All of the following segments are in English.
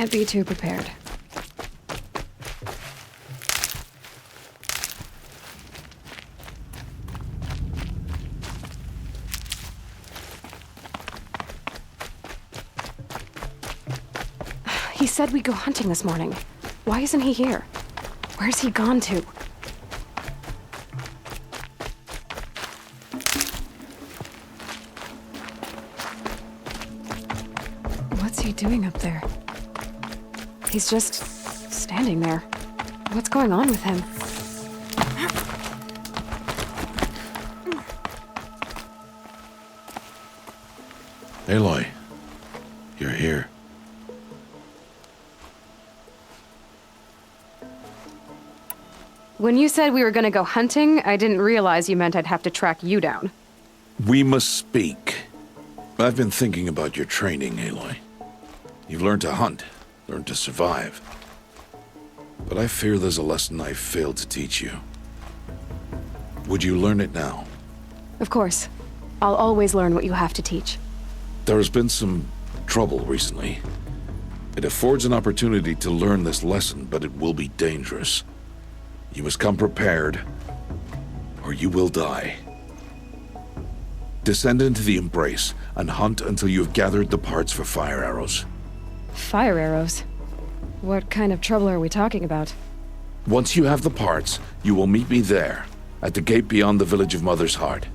Can't be too prepared. He said we'd go hunting this morning. Why isn't he here? Where's he gone to? What's he doing up there? He's just standing there. What's going on with him? Aloy, you're here. When you said we were gonna go hunting, I didn't realize you meant I'd have to track you down. We must speak. I've been thinking about your training, Aloy. You've learned to hunt, learned to survive. But I fear there's a lesson I failed to teach you. Would you learn it now? Of course. I'll always learn what you have to teach. There has been some trouble recently. It affords an opportunity to learn this lesson, but it will be dangerous. You must come prepared, or you will die. Descend into the Embrace and hunt until you have gathered the parts for fire arrows. Fire arrows? What kind of trouble are we talking about? Once you have the parts, you will meet me there, at the gate beyond the village of Mother's Heart.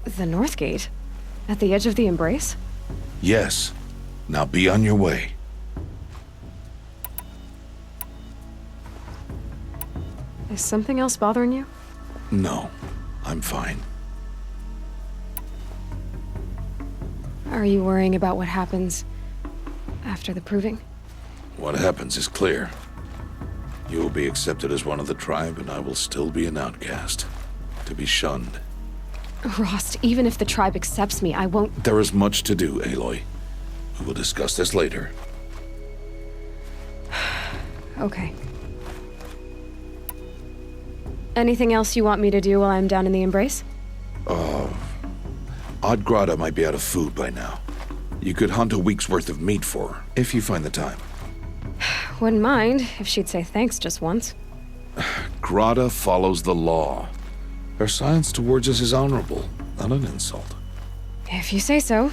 The North Gate? At the edge of the Embrace? Yes. Now be on your way. Is something else bothering you? No, I'm fine. Are you worrying about what happens after the proving? What happens is clear. You will be accepted as one of the tribe, and I will still be an outcast, to be shunned. Rost, even if the tribe accepts me, I won't... There is much to do, Aloy. We will discuss this later. Okay. Anything else you want me to do while I'm down in the Embrace? Odd Grata might be out of food by now. You could hunt a week's worth of meat for her, if you find the time. Wouldn't mind if she'd say thanks just once. Grata follows the law. Her silence towards us is honorable, not an insult. If you say so.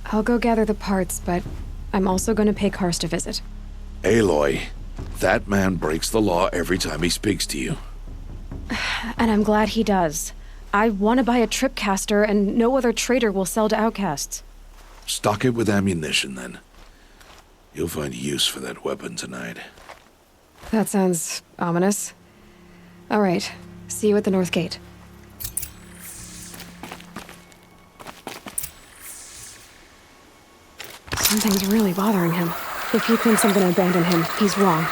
I'll go gather the parts, but I'm also going to pay Karst a visit. Aloy, that man breaks the law every time he speaks to you. And I'm glad he does. I want to buy a tripcaster, and no other trader will sell to outcasts. Stock it with ammunition, then. You'll find use for that weapon tonight. That sounds ominous. All right. See you at the North Gate. Something's really bothering him. If he thinks I'm gonna abandon him, he's wrong.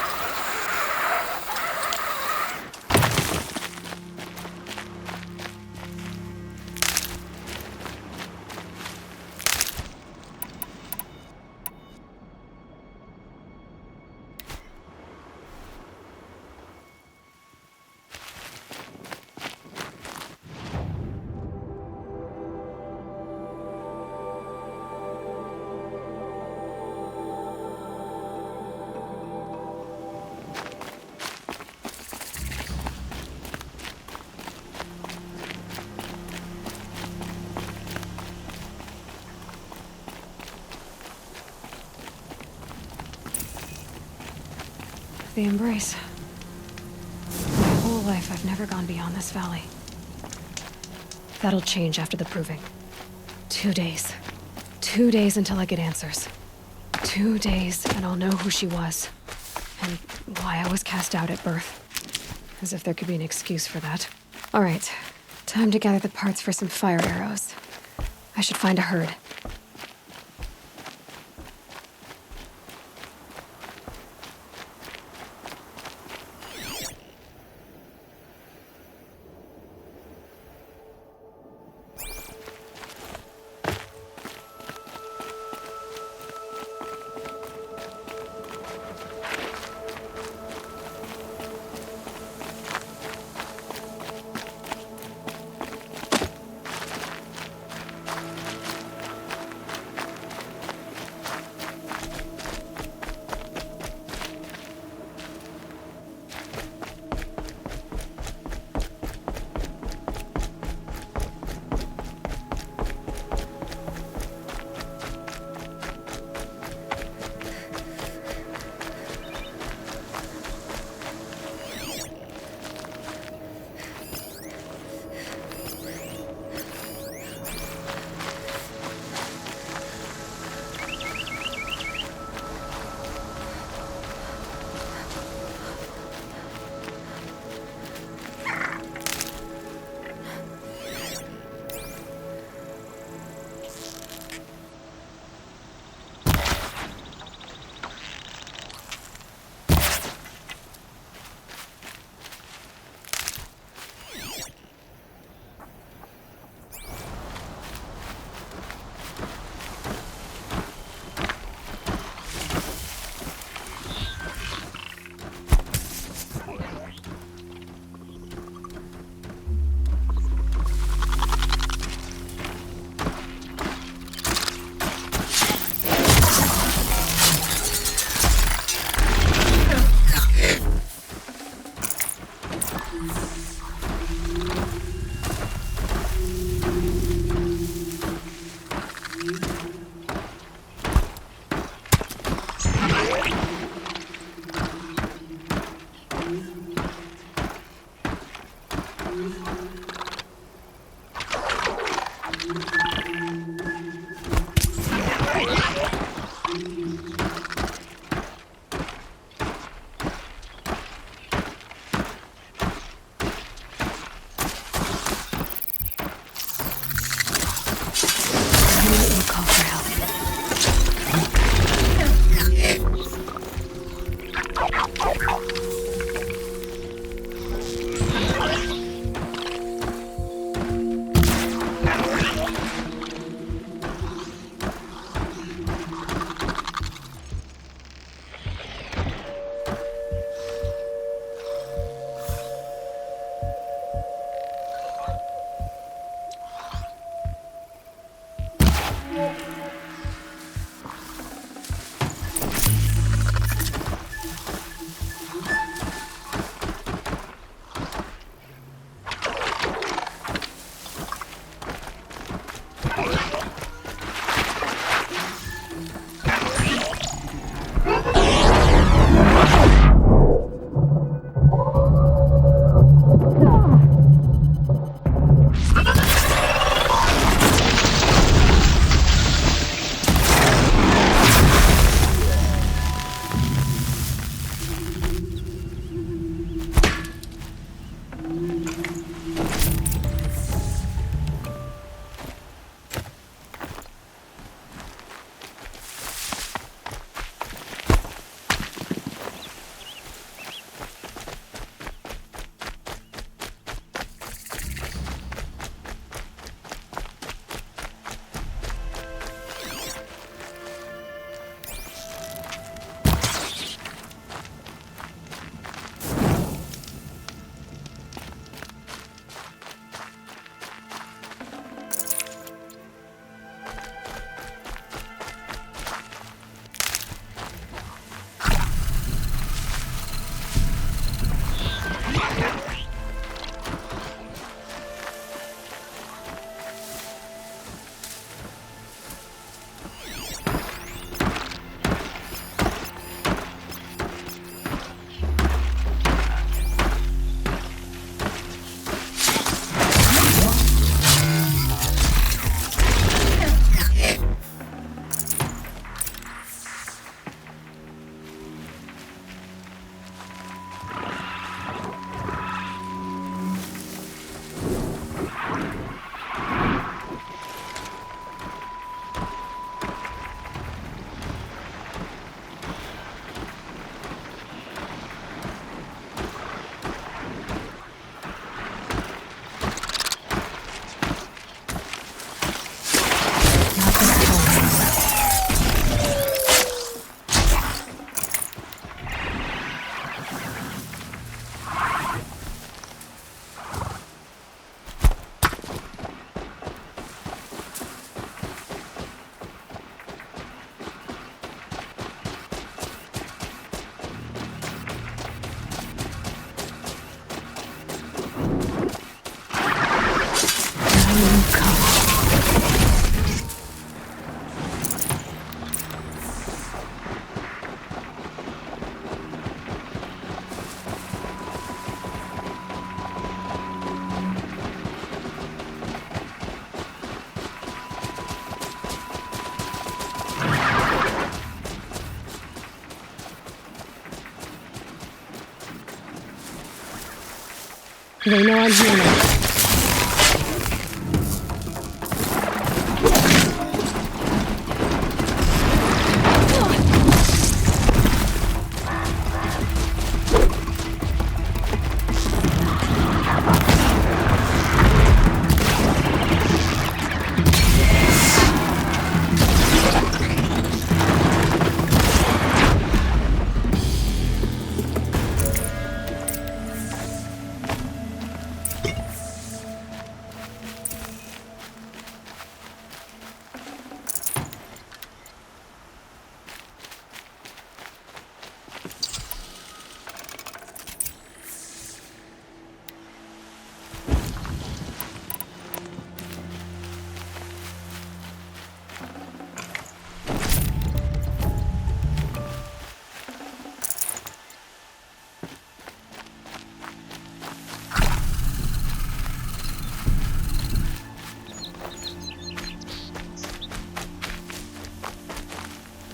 The Embrace. My whole life, I've never gone beyond this valley. That'll change after the proving. 2 days. 2 days until I get answers. 2 days, and I'll know who she was. And why I was cast out at birth. As if there could be an excuse for that. All right. Time to gather the parts for some fire arrows. I should find a herd. They know I'm here now.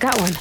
Got one.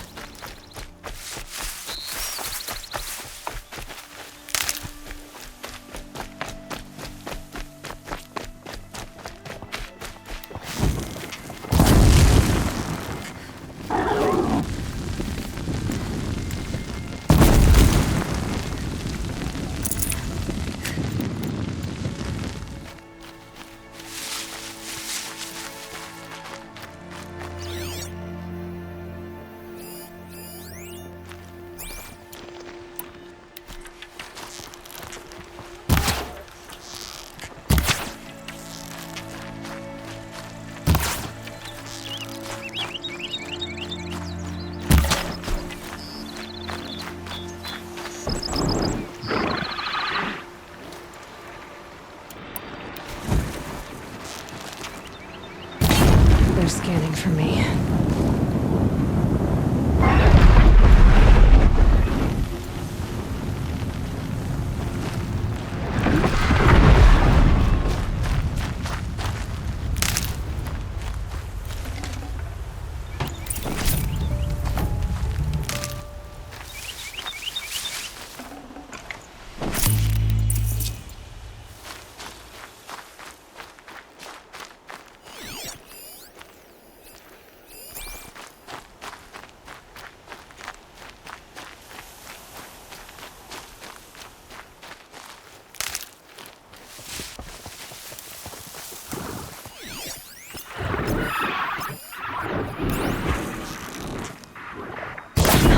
They're scanning for me.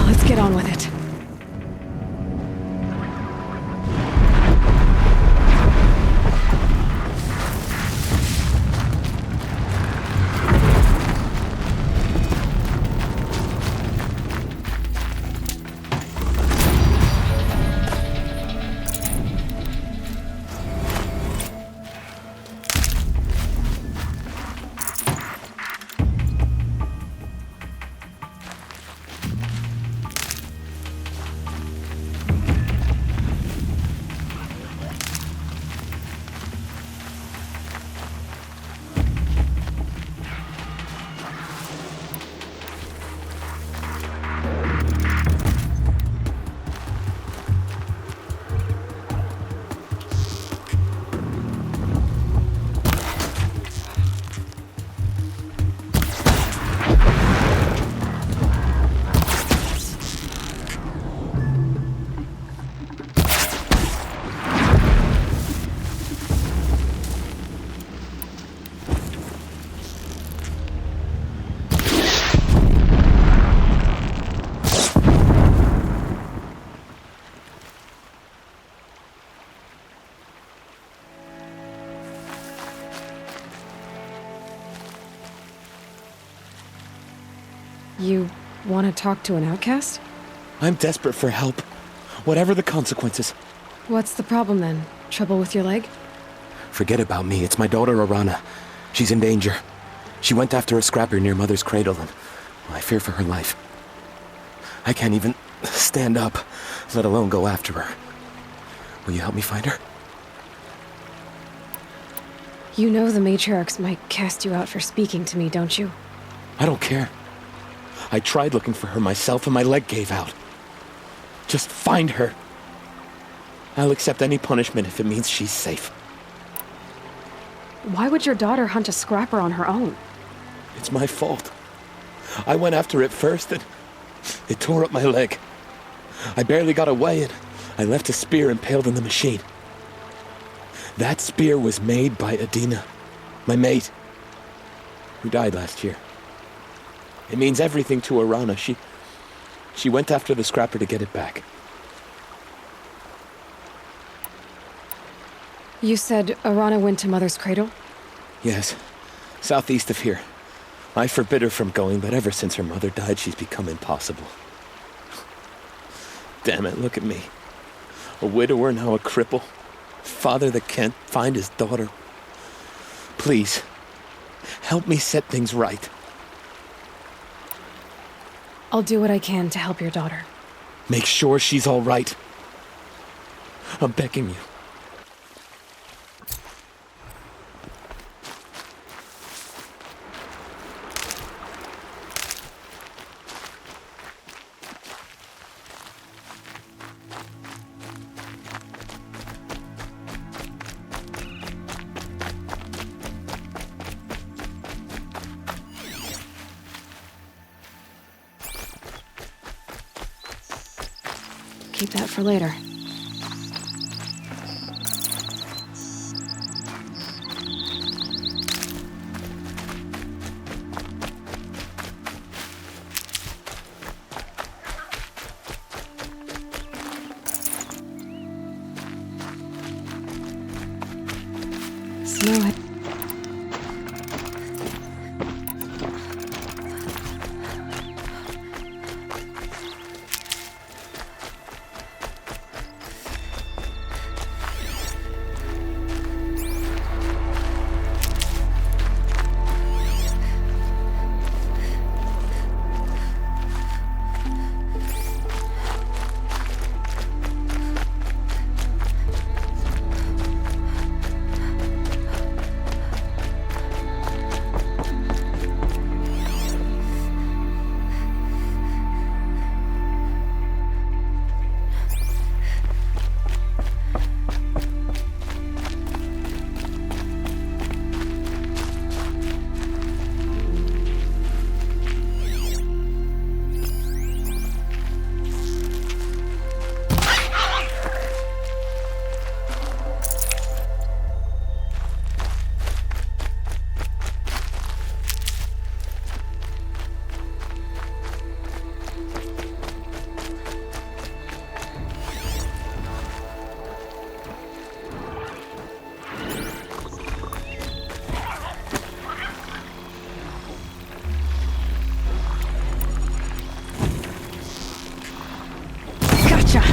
Let's get on with it. You want to talk to an outcast? I'm desperate for help, whatever the consequences. What's the problem then? Trouble with your leg? Forget about me, it's my daughter Arana. She's in danger. She went after a scrapper near Mother's cradle and I fear for her life. I can't even stand up, let alone go after her. Will you help me find her? You know the matriarchs might cast you out for speaking to me, don't you? I don't care. I tried looking for her myself and my leg gave out. Just find her. I'll accept any punishment if it means she's safe. Why would your daughter hunt a scrapper on her own? It's my fault. I went after it first and it tore up my leg. I barely got away and I left a spear impaled in the machine. That spear was made by Adina, my mate, who died last year. It means everything to Arana. She went after the scrapper to get it back. You said Arana went to Mother's cradle? Yes, southeast of here. I forbid her from going, but ever since her mother died, she's become impossible. Damn it, look at me. A widower, now a cripple. Father that can't find his daughter. Please, help me set things right. I'll do what I can to help your daughter. Make sure she's all right. I'm begging you. keep that for later. Smell it. Gotcha!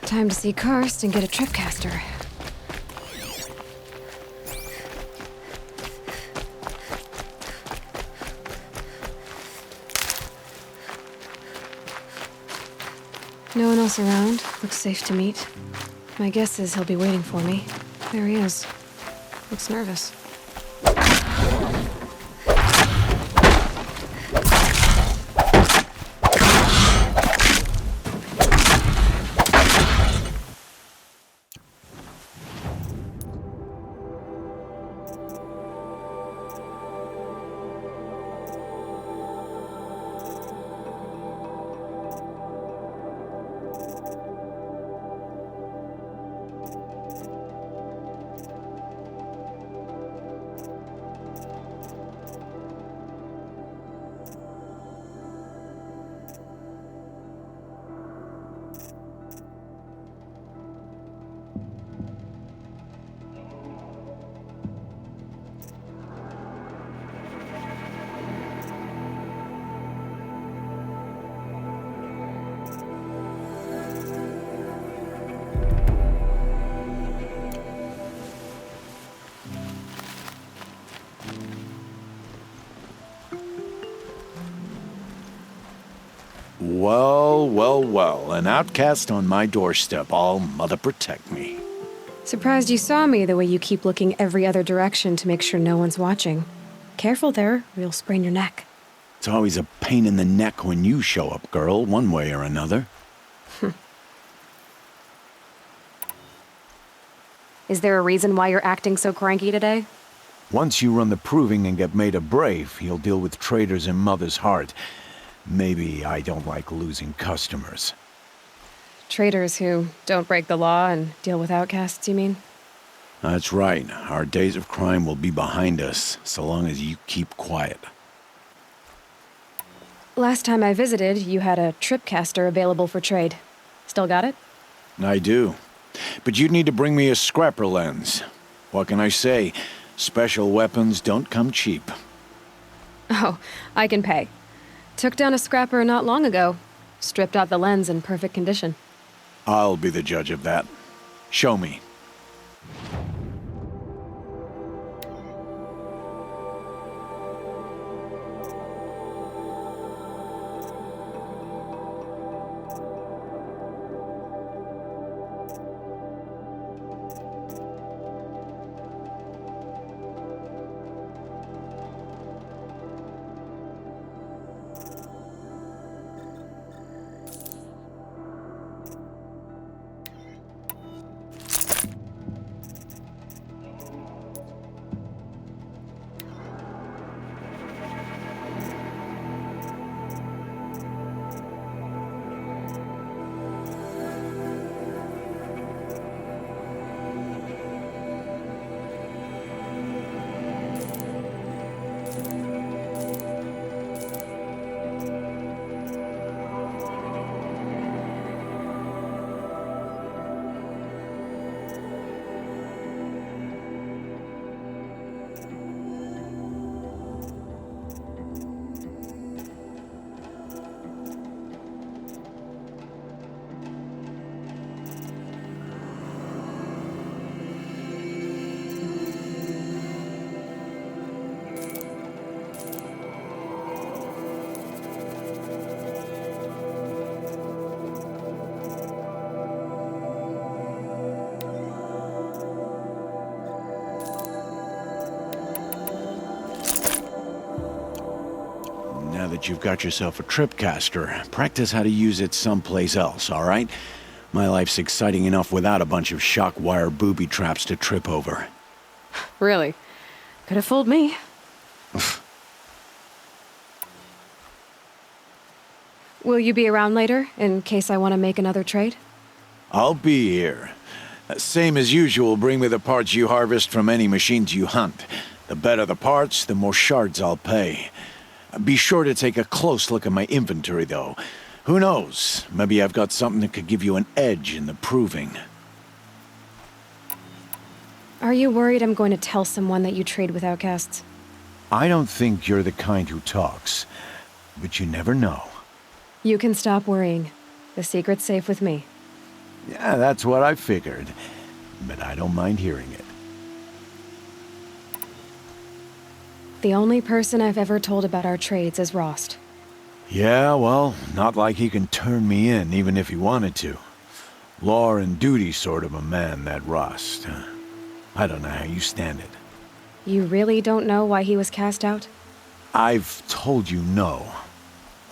Time to see Karst and get a tripcaster. No one else around. Looks safe to meet. My guess is he'll be waiting for me. There he is. Looks nervous. Well, well, well. An outcast on my doorstep. All mother protect me. Surprised you saw me the way you keep looking every other direction to make sure no one's watching. Careful there, or you'll sprain your neck. It's always a pain in the neck when you show up, girl, one way or another. Is there a reason why you're acting so cranky today? Once you run the proving and get made a brave, you'll deal with traitors in Mother's heart. Maybe I don't like losing customers. Traitors who don't break the law and deal with outcasts, you mean? That's right. Our days of crime will be behind us, so long as you keep quiet. Last time I visited, you had a tripcaster available for trade. Still got it? I do. But you'd need to bring me a scrapper lens. What can I say? Special weapons don't come cheap. Oh, I can pay. Took down a scrapper not long ago. Stripped out the lens in perfect condition. I'll be the judge of that. Show me. Now that you've got yourself a tripcaster, practice how to use it someplace else, all right? My life's exciting enough without a bunch of shock wire booby traps to trip over. Really? Could have fooled me. Will you be around later, in case I want to make another trade? I'll be here. Same as usual, bring me the parts you harvest from any machines you hunt. The better the parts, the more shards I'll pay. Be sure to take a close look at my inventory, though. Who knows? Maybe I've got something that could give you an edge in the proving. Are you worried I'm going to tell someone that you trade with outcasts? I don't think you're the kind who talks, but you never know. You can stop worrying. The secret's safe with me. Yeah, that's what I figured. But I don't mind hearing it. The only person I've ever told about our trades is Rost. Yeah, well, not like he can turn me in, even if he wanted to. Law and duty sort of a man, that Rost. I don't know how you stand it. You really don't know why he was cast out? I've told you no.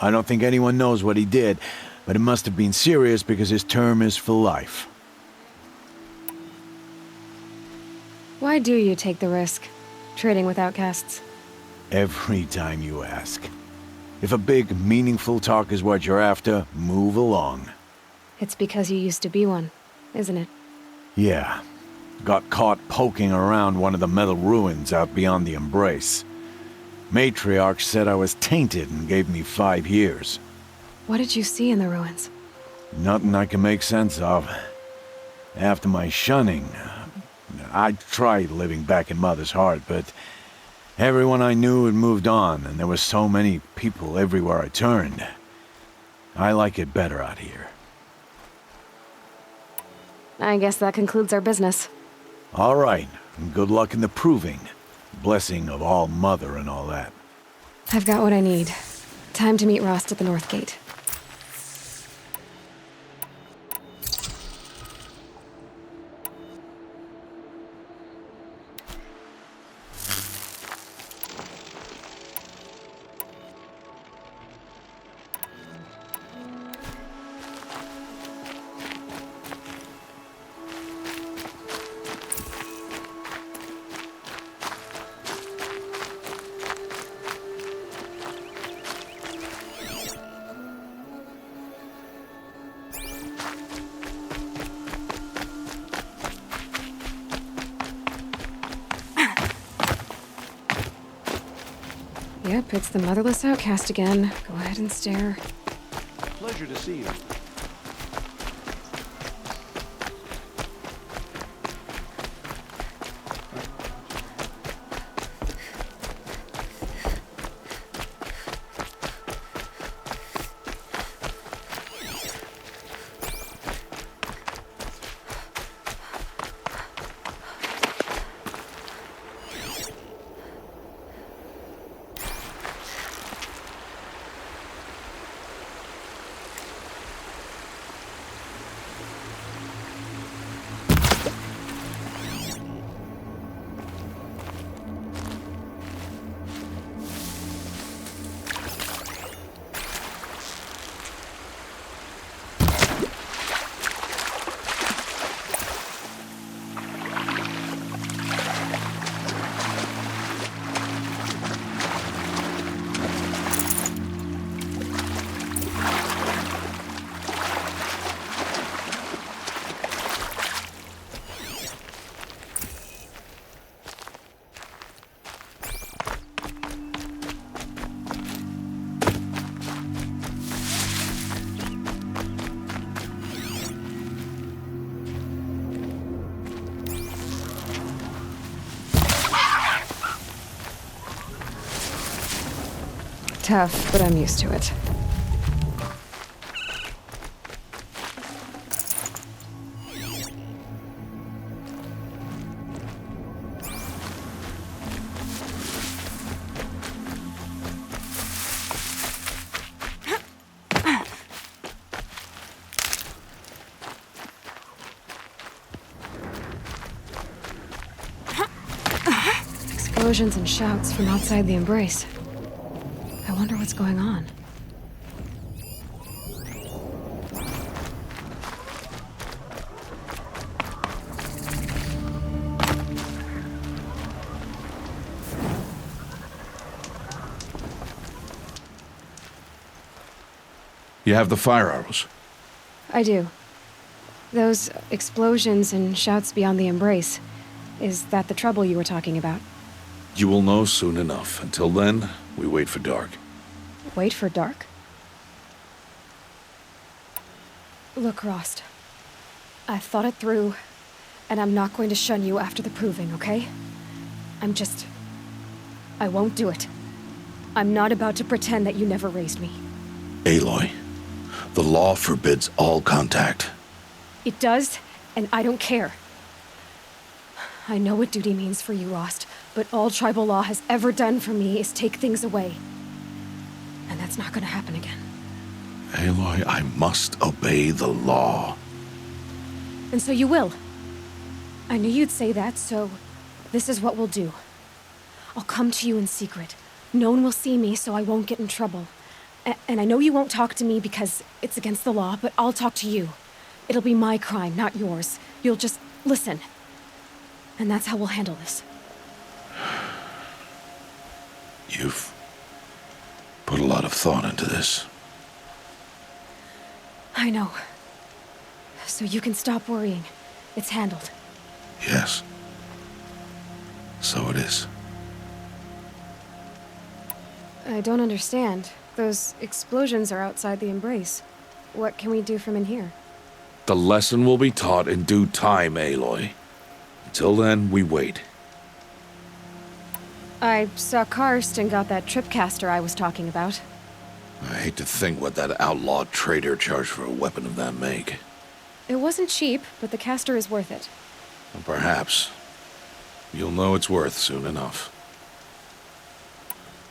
I don't think anyone knows what he did, but it must have been serious because his term is for life. Why do you take the risk, trading with outcasts? Every time you ask. If a big, meaningful talk is what you're after, move along. It's because you used to be one, isn't it? Yeah. Got caught poking around one of the metal ruins out beyond the Embrace. Matriarch said I was tainted and gave me 5 years. What did you see in the ruins? Nothing I can make sense of. After my shunning, I tried living back in Mother's heart, but everyone I knew had moved on, and there were so many people everywhere I turned. I like it better out here. I guess that concludes our business. All right, and good luck in the proving. Blessing of all Mother and all that. I've got what I need. Time to meet Rost at the North Gate. Yep, it's the motherless outcast again. Go ahead and stare. Pleasure to see you. Tough, but I'm used to it. Explosions and shouts from outside the embrace. I wonder what's going on. You have the fire arrows. I do. Those explosions and shouts beyond the embrace. Is that the trouble you were talking about? You will know soon enough. Until then, we wait for dark. Wait for dark? Look, Rost. I've thought it through, and I'm not going to shun you after the proving, okay? I won't do it. I'm not about to pretend that you never raised me. Aloy, the law forbids all contact. It does, and I don't care. I know what duty means for you, Rost, but all tribal law has ever done for me is take things away. And that's not gonna happen again. Aloy, I must obey the law. And so you will. I knew you'd say that, so this is what we'll do. I'll come to you in secret. No one will see me, so I won't get in trouble. And I know you won't talk to me because it's against the law, but I'll talk to you. It'll be my crime, not yours. You'll just listen. And that's how we'll handle this. You've put a lot of thought into this. I know. So you can stop worrying. It's handled. Yes. So it is. I don't understand. Those explosions are outside the embrace. What can we do from in here? The lesson will be taught in due time, Aloy. Until then, we wait. I saw Karst and got that tripcaster I was talking about. I hate to think what that outlawed trader charged for a weapon of that make. It wasn't cheap, but the caster is worth it. Well, perhaps. You'll know it's worth soon enough.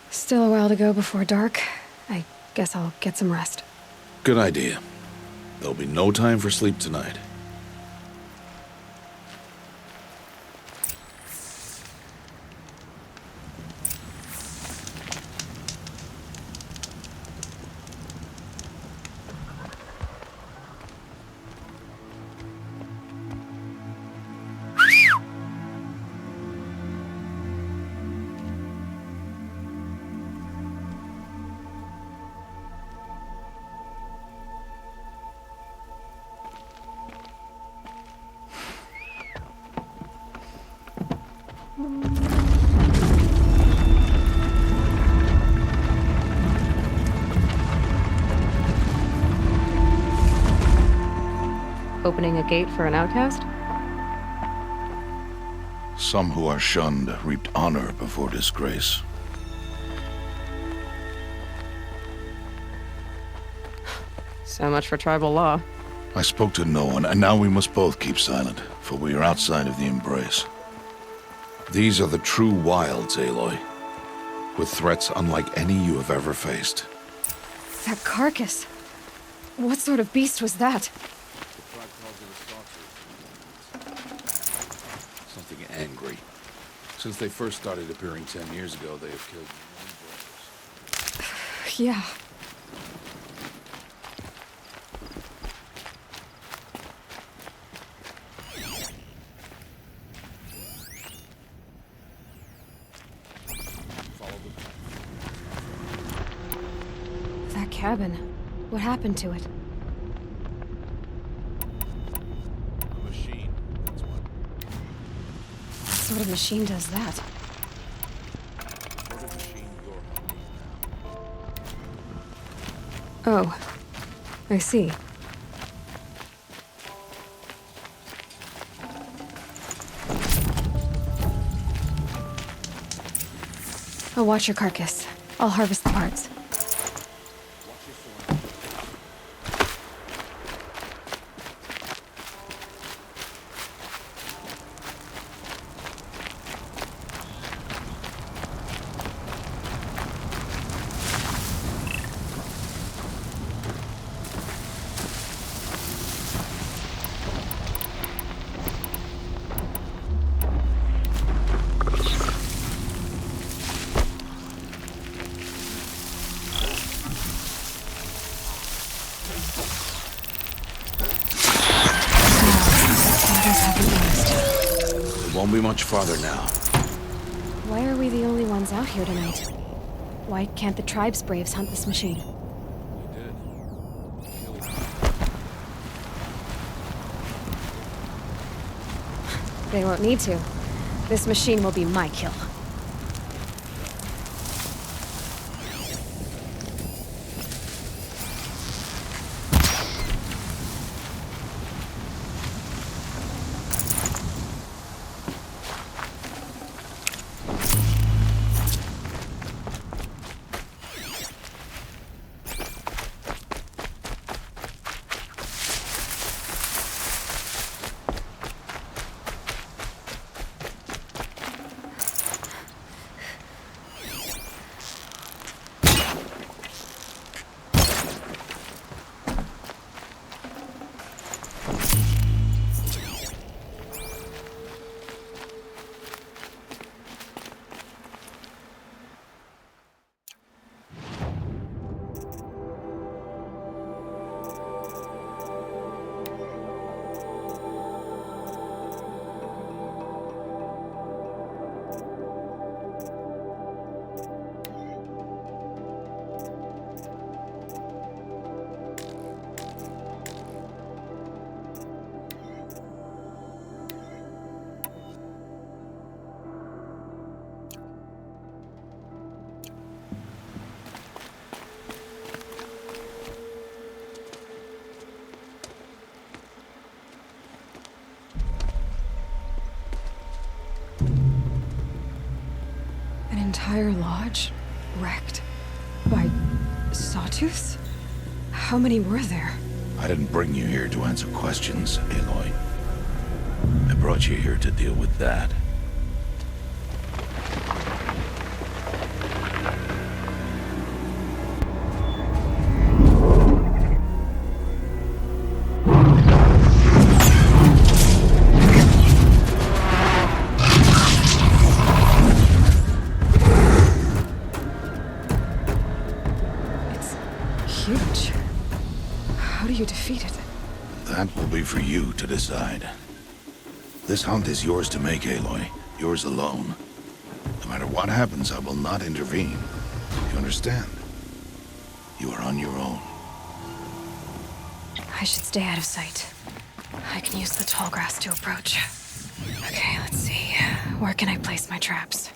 Still a while to go before dark. I guess I'll get some rest. Good idea. There'll be no time for sleep tonight. Opening a gate for an outcast? Some who are shunned reaped honor before disgrace. So much for tribal law. I spoke to no one, and now we must both keep silent, for we are outside of the embrace. These are the true wilds, Aloy, with threats unlike any you have ever faced. That carcass. What sort of beast was that? Something angry. Since they first started appearing 10 years ago, they have killed many brothers. Yeah. That cabin. What happened to it? A machine, that's what. What sort of machine does that? What a machine you're hunting now. Oh. I see. I'll watch your carcass. I'll harvest the parts. Won't be much farther now. Why are we the only ones out here tonight? Why can't the tribe's braves hunt this machine? We did. They won't need to. This machine will be my kill. Entire lodge wrecked by sawtooths? How many were there? I didn't bring you here to answer questions, Aloy. I brought you here to deal with that. Huge. How do you defeat it? That will be for you to decide. This hunt is yours to make, Aloy. Yours alone. No matter what happens, I will not intervene. You understand? You are on your own. I should stay out of sight. I can use the tall grass to approach. Okay, let's see. Where can I place my traps?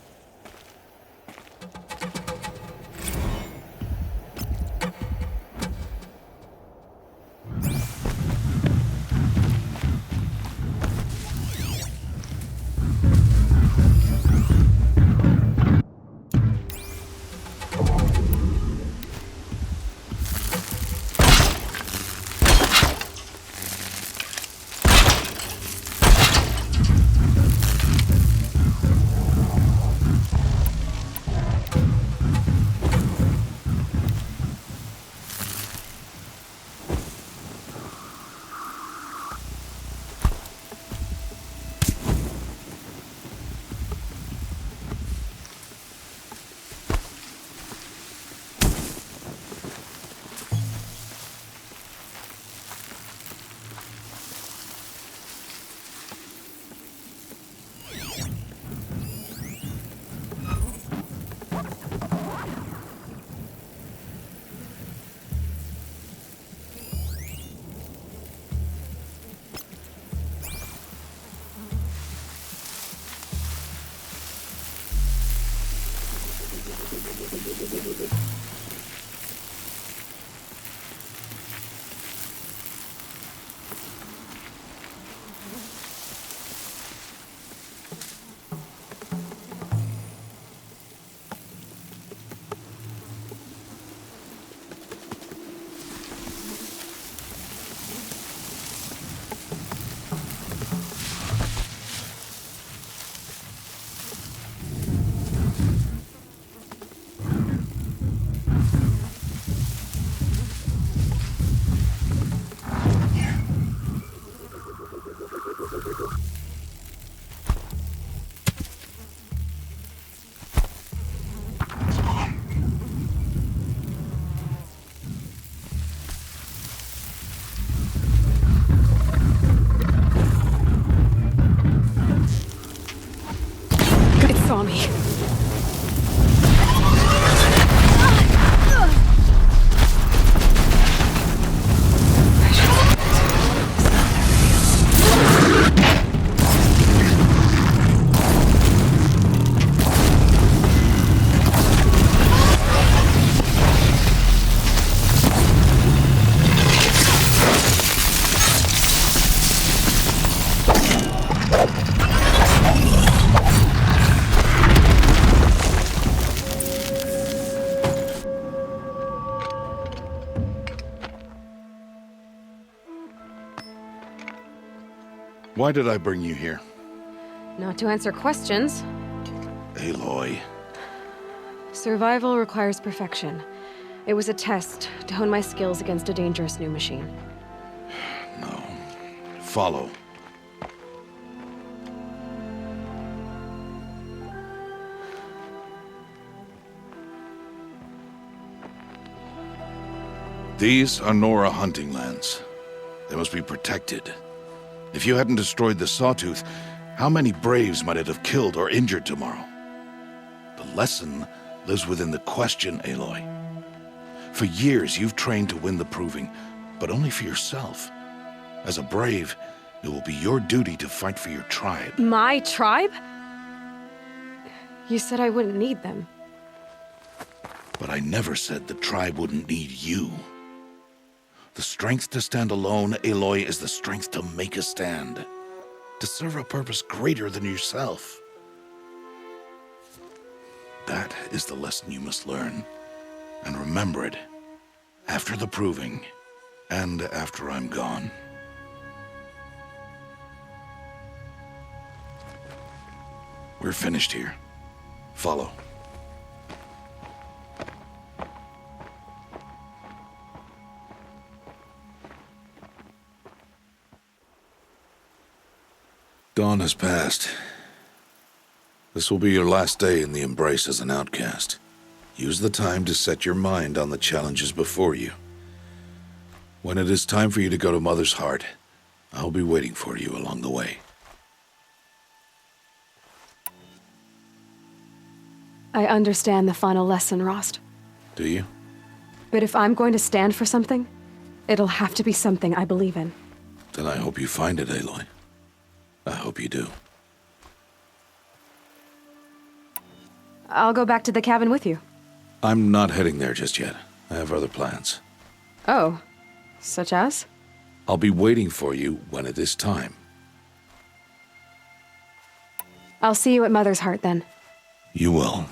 Why did I bring you here? Not to answer questions. Aloy. Survival requires perfection. It was a test to hone my skills against a dangerous new machine. No. Follow. These are Nora hunting lands. They must be protected. If you hadn't destroyed the Sawtooth, how many Braves might it have killed or injured tomorrow? The lesson lives within the question, Aloy. For years, you've trained to win the Proving, but only for yourself. As a Brave, it will be your duty to fight for your tribe. My tribe? You said I wouldn't need them. But I never said the tribe wouldn't need you. The strength to stand alone, Aloy, is the strength to make a stand. To serve a purpose greater than yourself. That is the lesson you must learn. And remember it. After the Proving. And after I'm gone. We're finished here. Follow. Dawn has passed. This will be your last day in the Embrace as an outcast. Use the time to set your mind on the challenges before you. When it is time for you to go to Mother's Heart, I'll be waiting for you along the way. I understand the final lesson, Rost. Do you? But if I'm going to stand for something, it'll have to be something I believe in. Then I hope you find it, Aloy. I hope you do. I'll go back to the cabin with you. I'm not heading there just yet. I have other plans. Oh, such as? I'll be waiting for you when it is time. I'll see you at Mother's Heart then. You will.